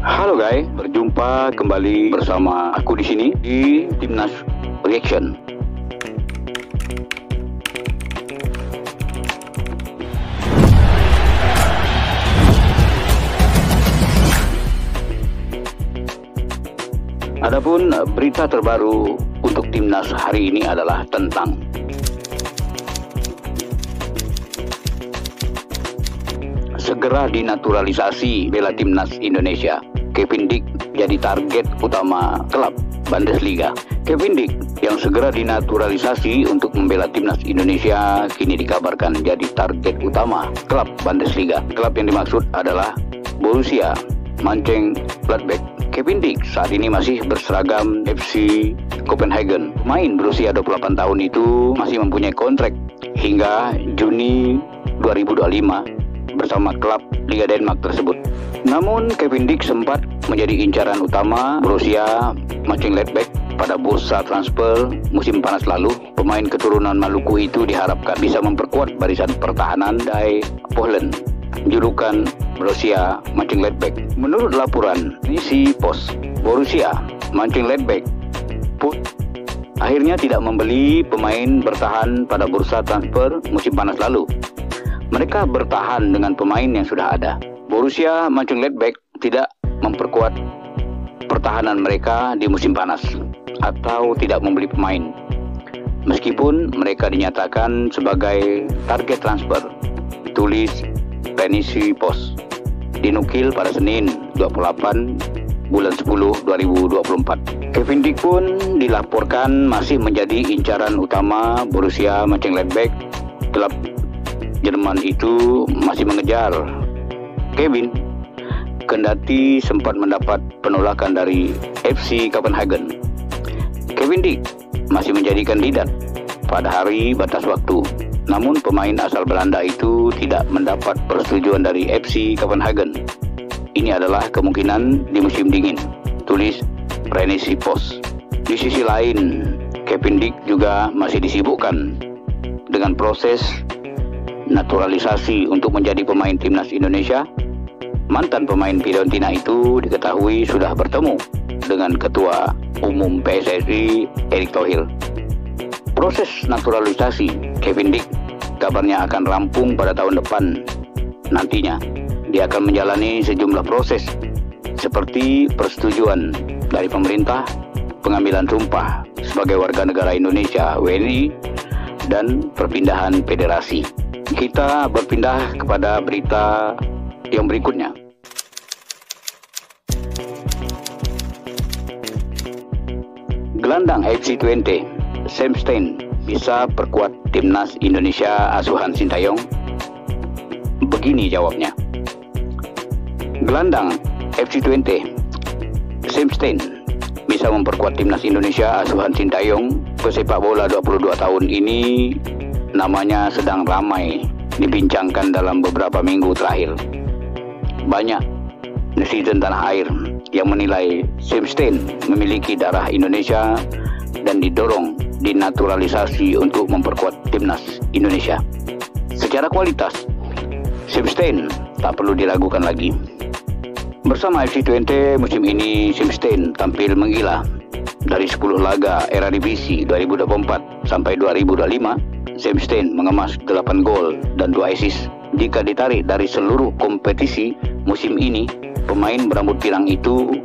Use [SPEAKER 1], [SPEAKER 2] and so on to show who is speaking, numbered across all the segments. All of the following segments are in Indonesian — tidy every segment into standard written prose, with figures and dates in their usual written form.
[SPEAKER 1] Halo guys, berjumpa kembali bersama aku di sini di Timnas Reaction. Adapun berita terbaru untuk Timnas hari ini adalah tentang segera dinaturalisasi bela Timnas Indonesia. Kevin Dick jadi target utama klub Bundesliga. Kevin Dick yang segera dinaturalisasi untuk membela Timnas Indonesia kini dikabarkan jadi target utama klub Bundesliga. Klub yang dimaksud adalah Borussia Mönchengladbach. Kevin Dick saat ini masih berseragam FC Copenhagen. Pemain berusia 28 tahun itu masih mempunyai kontrak hingga Juni 2025 bersama klub Liga Denmark tersebut. Namun Kevin Dick sempat menjadi incaran utama Borussia Mönchengladbach pada bursa transfer musim panas lalu. Pemain keturunan Maluku itu diharapkan bisa memperkuat barisan pertahanan dari Poland, julukan Borussia Mönchengladbach. Menurut laporan isi pos, Borussia Mönchengladbach pun akhirnya tidak membeli pemain bertahan pada bursa transfer musim panas lalu. Mereka bertahan dengan pemain yang sudah ada. Borussia Mönchengladbach tidak memperkuat pertahanan mereka di musim panas atau tidak membeli pemain, meskipun mereka dinyatakan sebagai target transfer, tulis Rhenesi Post, dinukil pada Senin 28 bulan 10 2024. Kevin Dick pun dilaporkan masih menjadi incaran utama Borussia Mönchengladbach. Klub Jerman itu masih mengejar Kevin, kendati sempat mendapat penolakan dari FC Copenhagen. Kevin Dick masih menjadi kandidat pada hari batas waktu. Namun pemain asal Belanda itu tidak mendapat persetujuan dari FC Copenhagen. Ini adalah kemungkinan di musim dingin, tulis Rhenesi Post. Di sisi lain, Kevin Dick juga masih disibukkan dengan proses naturalisasi untuk menjadi pemain Timnas Indonesia. Mantan pemain Fiorentina itu diketahui sudah bertemu dengan Ketua Umum PSSI Erick Thohir. Proses naturalisasi Kevin Dick kabarnya akan rampung pada tahun depan. Nantinya dia akan menjalani sejumlah proses seperti persetujuan dari pemerintah, pengambilan sumpah sebagai warga negara Indonesia (WNI), dan perpindahan federasi. Kita berpindah kepada berita yang berikutnya. Gelandang FC Twente, Sam Stein, bisa perkuat Timnas Indonesia asuhan Sintayong? Begini jawabnya. Gelandang FC Twente, Sam Stein, bisa memperkuat Timnas Indonesia asuhan Sintayong. Pesepak bola 22 tahun ini namanya sedang ramai dibincangkan dalam beberapa minggu terakhir. Banyak netizen tanah air yang menilai Sam Stein memiliki darah Indonesia dan didorong dinaturalisasi untuk memperkuat Timnas Indonesia. Secara kualitas, Sam Stein tak perlu diragukan lagi. Bersama FC Twente musim ini, Sam Stein tampil menggila. Dari 10 laga Eredivisie 2024 sampai 2025, Sam Stein mengemas 8 gol dan 2 assist. Jika ditarik dari seluruh kompetisi musim ini, pemain berambut pirang itu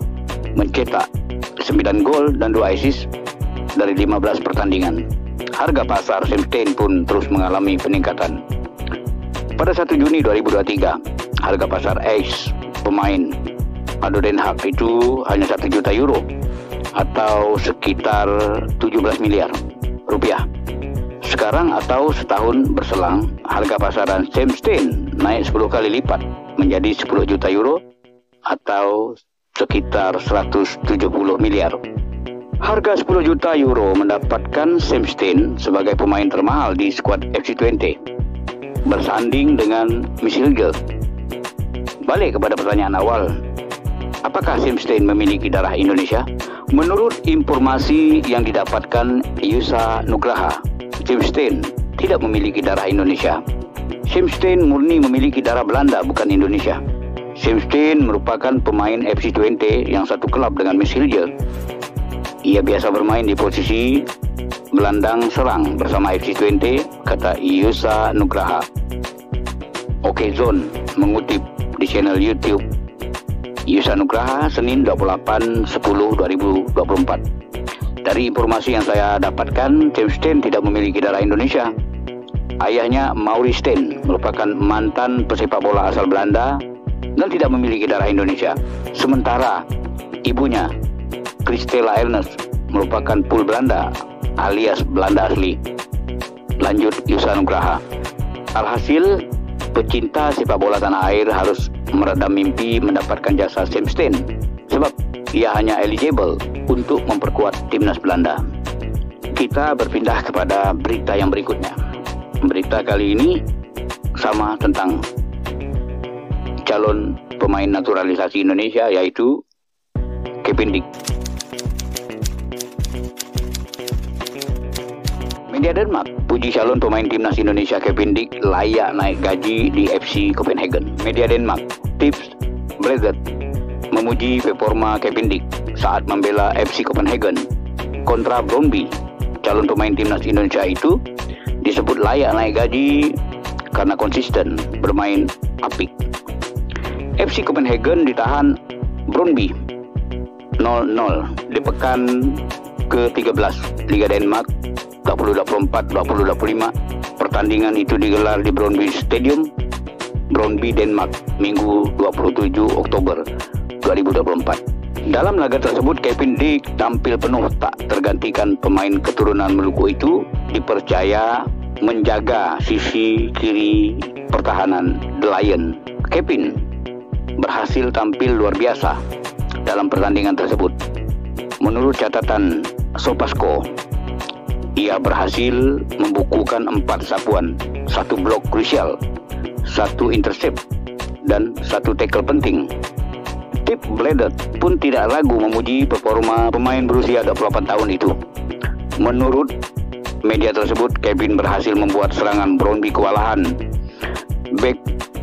[SPEAKER 1] mencetak 9 gol dan 2 assist dari 15 pertandingan. Harga pasar Sam Stein pun terus mengalami peningkatan. Pada 1 Juni 2023, harga pasar Ajax pemain ADO Den Haag itu hanya 1 juta euro atau sekitar 17 miliar rupiah. Sekarang atau setahun berselang, harga pasaran Sam Stein naik 10 kali lipat menjadi 10 juta euro atau sekitar 170 miliar. Harga 10 juta euro mendapatkan Sam Stein sebagai pemain termahal di skuad FC Twente, bersanding dengan Michel. Balik kepada pertanyaan awal, apakah Sam Stein memiliki darah Indonesia? Menurut informasi yang didapatkan Yusa Nugraha, Sam Stein tidak memiliki darah Indonesia. Sam Stein murni memiliki darah Belanda, bukan Indonesia. Sam Stein merupakan pemain FC Twente yang satu klub dengan Miss Hilgers. Ia biasa bermain di posisi gelandang serang bersama FC Twente, kata Yusa Nugraha. Oke Zone mengutip di channel YouTube Yusa Nugraha Senin 28/10/2024. Dari informasi yang saya dapatkan, Sam Stein tidak memiliki darah Indonesia. Ayahnya Maurice Stein merupakan mantan pesepak bola asal Belanda dan tidak memiliki darah Indonesia. Sementara ibunya Christella Ernest merupakan full Belanda alias Belanda asli. Lanjut Yusa Nugraha. Alhasil, pecinta sepak bola tanah air harus meredam mimpi mendapatkan jasa Sam Stein sebab ia hanya eligible untuk memperkuat timnas Belanda. Kita berpindah kepada berita yang berikutnya. Berita kali ini sama tentang calon pemain naturalisasi Indonesia, yaitu Kevin Dick. Media Denmark puji calon pemain timnas Indonesia Kevin Dick layak naik gaji di FC Copenhagen. Media Denmark Tips Bladet memuji performa Kevin Dick saat membela FC Copenhagen kontra Brøndby. Calon pemain timnas Indonesia itu disebut layak naik gaji karena konsisten bermain apik. FC Copenhagen ditahan Brøndby 0-0 di pekan ke-13 Liga Denmark 2024-2025. Pertandingan itu digelar di Brøndby Stadium, Brøndby, Denmark, Minggu 27 Oktober 2024. Dalam laga tersebut, Kevin Dick tampil penuh tak tergantikan. Pemain keturunan Maluku itu dipercaya menjaga sisi kiri pertahanan The Lion. Kevin berhasil tampil luar biasa dalam pertandingan tersebut. Menurut catatan Sopasco, ia berhasil membukukan 4 sapuan, 1 blok krusial, 1 intercept, dan 1 tackle penting. Tip Bladet pun tidak ragu memuji performa pemain berusia 28 tahun itu. Menurut media tersebut, Kevin berhasil membuat serangan Brøndby kewalahan. Bek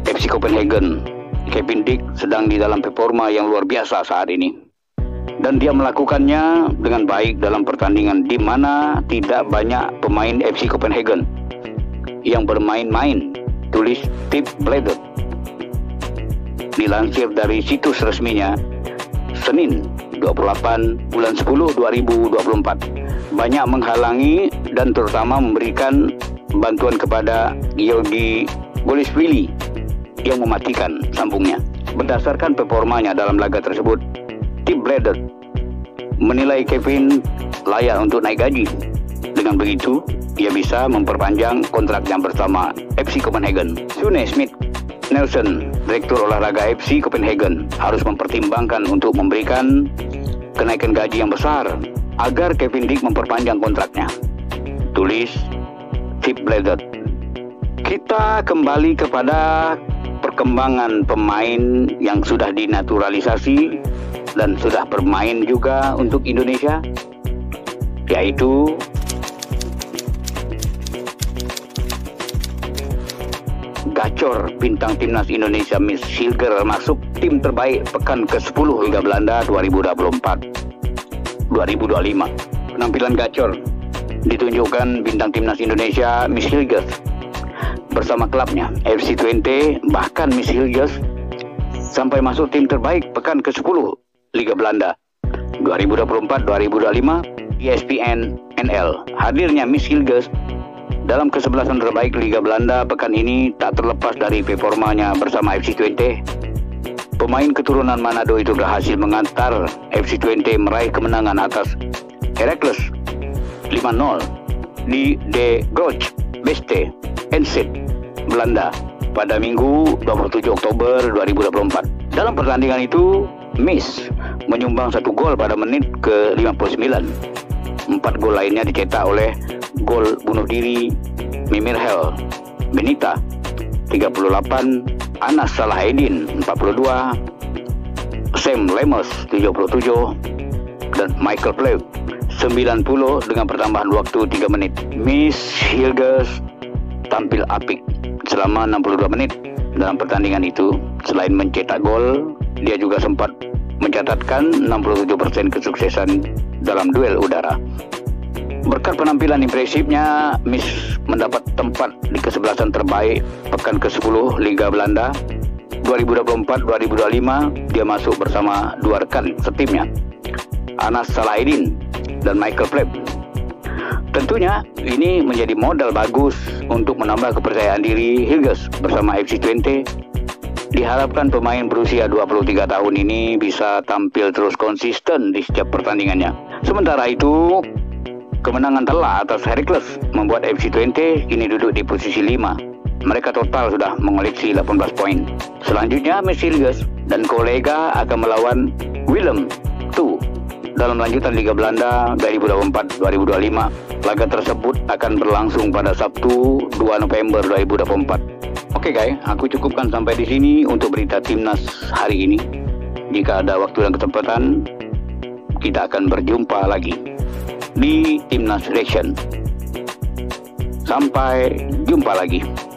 [SPEAKER 1] FC Copenhagen, Kevin Dick sedang di dalam performa yang luar biasa saat ini. Dan dia melakukannya dengan baik dalam pertandingan di mana tidak banyak pemain FC Copenhagen yang bermain-main, tulis Tip Bladet. Dilansir dari situs resminya Senin 28 bulan 10 2024, banyak menghalangi dan terutama memberikan bantuan kepada Georgi Golishvili yang mematikan sambungnya. Berdasarkan performanya dalam laga tersebut, Tip Bladet menilai Kevin layak untuk naik gaji. Dengan begitu, ia bisa memperpanjang kontraknya bersama FC Copenhagen. Sune Smith Nelson, Direktur Olahraga FC Copenhagen, harus mempertimbangkan untuk memberikan kenaikan gaji yang besar agar Kevin Dick memperpanjang kontraknya, tulis Tip Bladet. Kita kembali kepada perkembangan pemain yang sudah dinaturalisasi dan sudah bermain juga untuk Indonesia, yaitu gacor bintang timnas Indonesia Miss Hilgers masuk tim terbaik pekan ke-10 Liga Belanda 2024-2025. Penampilan gacor ditunjukkan bintang timnas Indonesia Miss Hilgers bersama klubnya FC Twente. Bahkan Miss Hilgers sampai masuk tim terbaik pekan ke-10 Liga Belanda 2024-2025 ESPN NL. Hadirnya Miss Hilgers dalam kesebelasan terbaik Liga Belanda pekan ini tak terlepas dari performanya bersama FC Twente. Pemain keturunan Manado itu berhasil mengantar FC Twente meraih kemenangan atas Heracles 5-0 di De Groot Beste Enschede, Belanda pada Minggu 27 Oktober 2024. Dalam pertandingan itu, Miss menyumbang 1 gol pada menit ke-59. 4 gol lainnya dicetak oleh gol bunuh diri Mimirhel Benita 38, Anas Salaheddin 42, Sam Lemos 77, dan Michael Plate 90 dengan pertambahan waktu 3 menit. Miss Hilgers tampil apik selama 62 menit dalam pertandingan itu. Selain mencetak gol, dia juga sempat mencatatkan 67% kesuksesan dalam duel udara. Berkat penampilan impresifnya, Miss mendapat tempat di kesebelasan terbaik pekan ke-10 Liga Belanda. 2024-2025 dia masuk bersama dua rekan setimnya, Anas Salahdin dan Michael Flep. Tentunya ini menjadi modal bagus untuk menambah kepercayaan diri Hilgers bersama FC Twente. Diharapkan pemain berusia 23 tahun ini bisa tampil terus konsisten di setiap pertandingannya. Sementara itu, kemenangan telak atas Heracles membuat FC Twente kini duduk di posisi 5. Mereka total sudah mengoleksi 18 poin. Selanjutnya, Miss Hilgers dan kolega akan melawan Willem II dalam lanjutan Liga Belanda 2024-2025. Laga tersebut akan berlangsung pada Sabtu 2 November 2024. Oke guys, aku cukupkan sampai di sini untuk berita timnas hari ini. Jika ada waktu dan kesempatan, kita akan berjumpa lagi di Timnas Reaction. Sampai jumpa lagi.